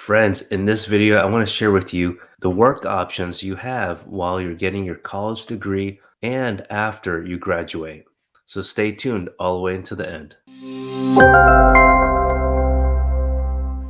Friends, in this video, I want to share with you the work options you have while you're getting your college degree and after you graduate. So stay tuned all the way into the end.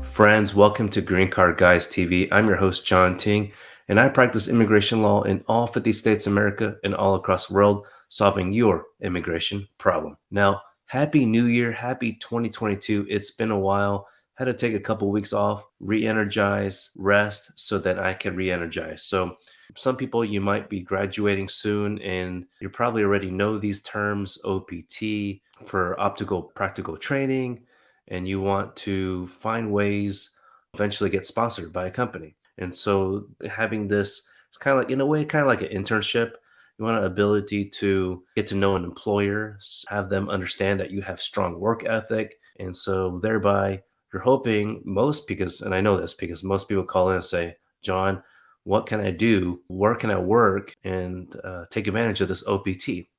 Friends, welcome to Green Card Guys TV. I'm your host, John Ting, and I practice immigration law in all 50 states of America and all across the world, solving your immigration problem. Now, Happy New Year, happy 2022. It's been a while. Had to take a couple weeks off, re-energize, rest so that I can re-energize. So some people, you might be graduating soon and you probably already know these terms: OPT for optical practical training, and you want to find ways eventually get sponsored by a company. And so having this, it's kind of like, in a way, kind of like an internship. You want an ability to get to know an employer, have them understand that you have strong work ethic. And so thereby you're hoping most, because, and I know this because most people call in and say, John, what can I do? Where can I work and take advantage of this OPT?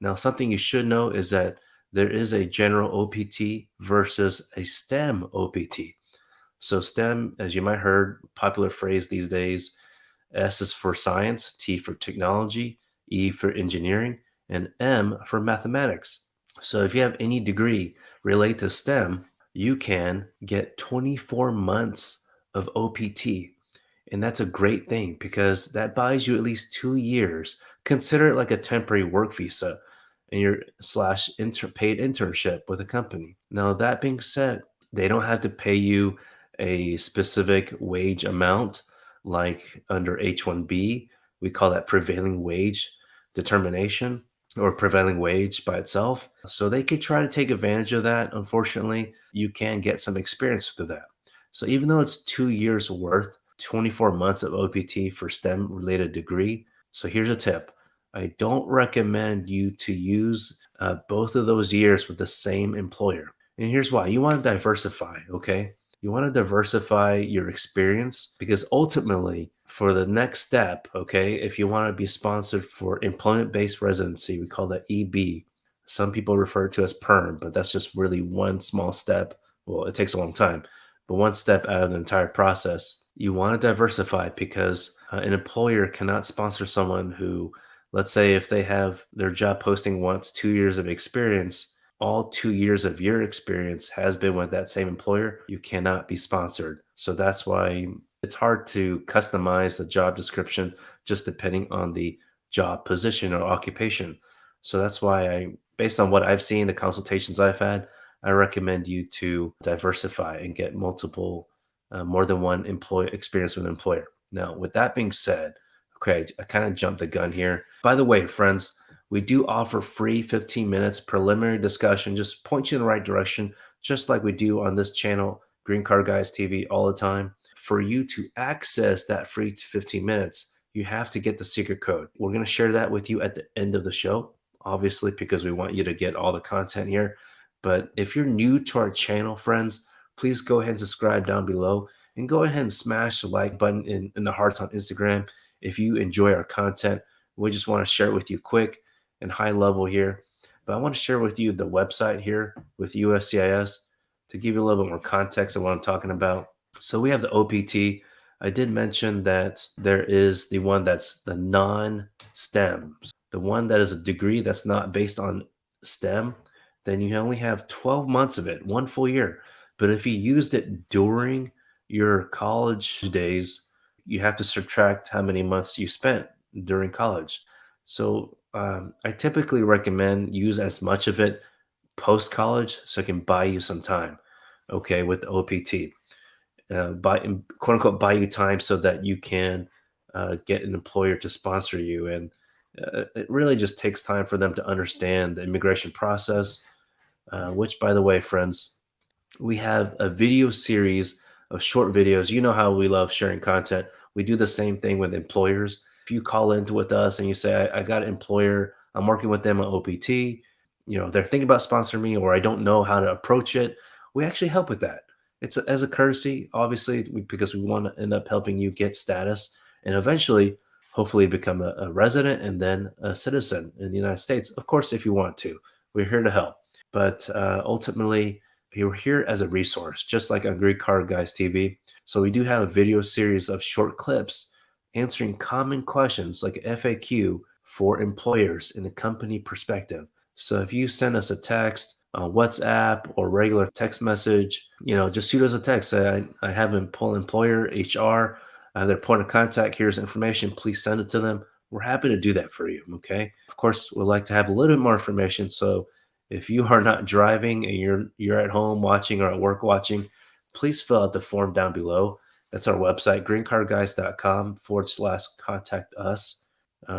Now, something you should know is that there is a general OPT versus a STEM OPT. So STEM, as you might heard, popular phrase these days, S is for science, T for technology, E for engineering, and M for mathematics. So if you have any degree related to STEM, you can get 24 months of OPT. And that's a great thing because that buys you at least 2 years. Consider it like a temporary work visa and your paid internship with a company. Now, that being said, they don't have to pay you a specific wage amount like under H-1B. We call that prevailing wage determination or prevailing wage by itself. So they could try to take advantage of that. Unfortunately, you can get some experience through that. So even though it's 2 years worth, 24 months of OPT for STEM related degree. So here's a tip. I don't recommend you to use both of those years with the same employer. And here's why. You want to diversify, okay? You want to diversify your experience because ultimately, for the next step, okay, if you want to be sponsored for employment-based residency, we call that EB. Some people refer to as PERM, but that's just really one small step. Well, it takes a long time, but one step out of the entire process. You want to diversify because an employer cannot sponsor someone who, let's say, if they have their job posting wants 2 years of experience, all 2 years of your experience has been with that same employer, you cannot be sponsored. So that's why it's hard to customize the job description just depending on the job position or occupation. So that's why based on what I've seen, the consultations I've had, I recommend you to diversify and get more than one experience with an employer. Now, with that being said, okay, I kind of jumped the gun here. By the way, friends, we do offer free 15 minutes preliminary discussion, just point you in the right direction, just like we do on this channel, Green Card Guys TV, all the time. For you to access that free 15 minutes, you have to get the secret code. We're going to share that with you at the end of the show, obviously, because we want you to get all the content here. But if you're new to our channel, friends, please go ahead and subscribe down below and go ahead and smash the like button in the hearts on Instagram if you enjoy our content. We just want to share it with you quick and high level here. But I want to share with you the website here with USCIS to give you a little bit more context of what I'm talking about. So we have the OPT. I did mention that there is the one that's the non-STEM, the one that is a degree that's not based on STEM. Then you only have 12 months of it, one full year. But if you used it during your college days, you have to subtract how many months you spent during college. So I typically recommend use as much of it post college so it can buy you some time, okay, with the OPT. Buy, quote unquote, buy you time so that you can get an employer to sponsor you. And it really just takes time for them to understand the immigration process, which, by the way, friends, we have a video series of short videos. You know how we love sharing content. We do the same thing with employers. If you call in with us and you say, I got an employer, I'm working with them on OPT, they're thinking about sponsoring me, or I don't know how to approach it, we actually help with that. It's as a courtesy, obviously, because we want to end up helping you get status and eventually, hopefully, become a resident and then a citizen in the United States. Of course, if you want to, we're here to help. But ultimately, you're here as a resource, just like on Greek Card Guys TV. So we do have a video series of short clips answering common questions like FAQ for employers in the company perspective. So if you send us a text on WhatsApp or regular text message, just shoot us a text. Say, I have an employer, HR, their point of contact. Here's information. Please send it to them. We're happy to do that for you. Okay. Of course, we'd like to have a little bit more information. So if you are not driving and you're at home watching or at work watching, please fill out the form down below. That's our website, greencardguys.com/contact us.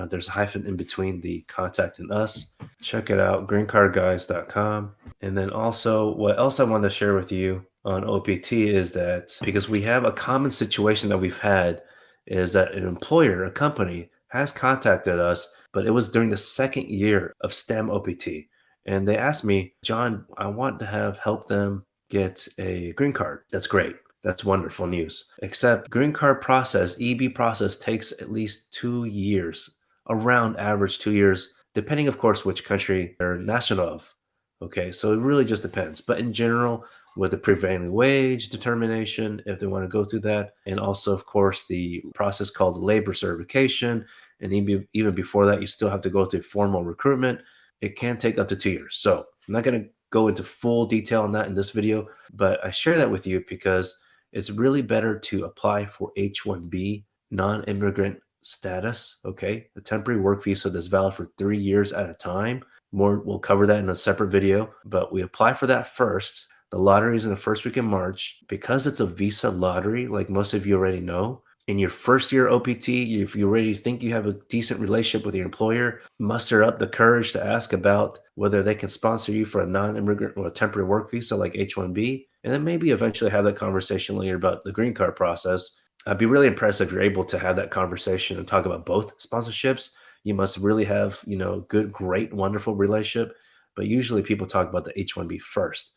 There's a hyphen in between the contact and us. Check it out, greencardguys.com. And then also, what else I want to share with you on OPT is that because we have a common situation that we've had is that an employer, a company, has contacted us, but it was during the second year of STEM OPT. And they asked me, John, I want to help them get a green card. That's great. That's wonderful news. Except green card process, EB process takes at least 2 years, around average 2 years, depending, of course, which country they're national of. Okay, so it really just depends. But in general, with the prevailing wage determination, if they want to go through that, and also, of course, the process called labor certification, and even before that, you still have to go through formal recruitment. It can take up to 2 years. So I'm not going to go into full detail on that in this video, but I share that with you because it's really better to apply for H-1B, non-immigrant status, okay? A temporary work visa that's valid for 3 years at a time. More, we'll cover that in a separate video, but we apply for that first. The lottery is in the first week of March. Because it's a visa lottery, like most of you already know, in your first year OPT, if you already think you have a decent relationship with your employer, muster up the courage to ask about whether they can sponsor you for a non-immigrant or a temporary work visa like H-1B, and then maybe eventually have that conversation later about the green card process. I'd be really impressed if you're able to have that conversation and talk about both sponsorships. You must really have, good, great, wonderful relationship. But usually people talk about the H-1B first.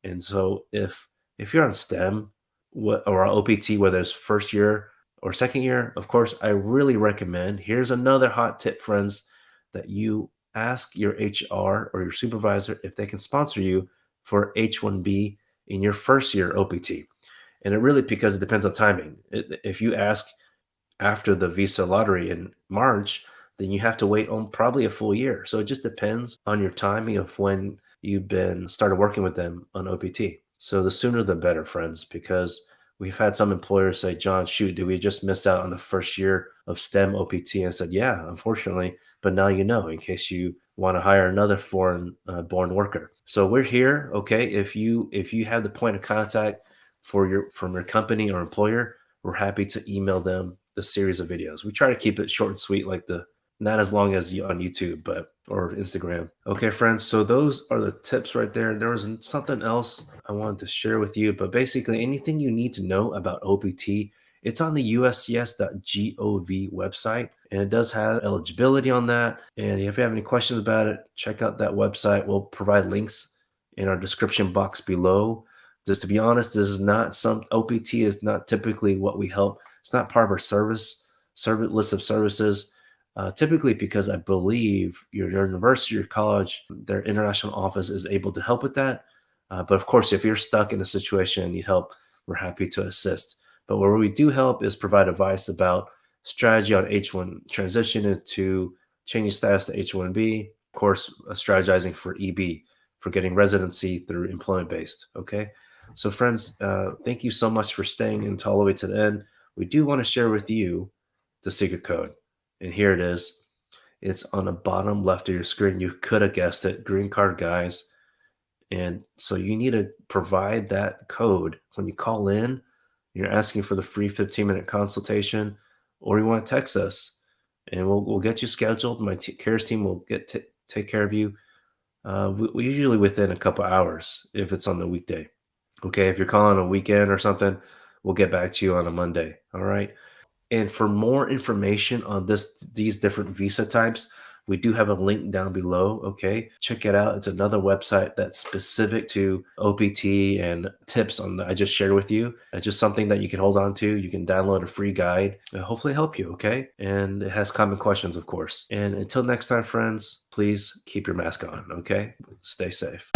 And so if you're on STEM or OPT, whether it's first year or second year, of course, I really recommend, here's another hot tip, friends, that you ask your HR or your supervisor if they can sponsor you for H-1B in your first year OPT. And it really, because it depends on timing. If you ask after the visa lottery in March, then you have to wait on probably a full year. So it just depends on your timing of when you've been started working with them on OPT. So the sooner the better, friends, because we've had some employers say, John, shoot, did we just miss out on the first year of STEM OPT? And I said, yeah, unfortunately, but now you know, in case you want to hire another foreign born worker. So we're here, okay? If you have the point of contact from your company or employer, we're happy to email them the series of videos. We try to keep it short and sweet, like not as long as on YouTube, but or Instagram. Okay, friends. So those are the tips right there. There was something else I wanted to share with you, but basically anything you need to know about OPT, it's on the uscs.gov website, and it does have eligibility on that. And if you have any questions about it, check out that website. We'll provide links in our description box below. Just to be honest, this is not some OPT is not typically what we help. It's not part of our service list of services. Typically, because I believe your university or college, their international office is able to help with that. But of course, if you're stuck in a situation and need help, we're happy to assist. But where we do help is provide advice about strategy on H1 transition into changing status to H1B. Of course, strategizing for EB, for getting residency through employment based. Okay. So, friends, thank you so much for staying until all the way to the end. We do want to share with you the secret code. And here it is. It's on the bottom left of your screen. You could have guessed it, Green Card Guys. And so you need to provide that code when you call in. You're asking for the free 15-minute consultation, or you want to text us, and we'll get you scheduled. My cares team will take care of you. We usually within a couple hours if it's on the weekday. Okay, if you're calling a weekend or something, we'll get back to you on a Monday. All right. And for more information on these different visa types, we do have a link down below. Okay, check it out. It's another website that's specific to OPT and tips on that I just shared with you. It's just something that you can hold on to. You can download a free guide and hopefully help you. Okay, and it has common questions, of course. And until next time, friends, please keep your mask on. Okay, stay safe.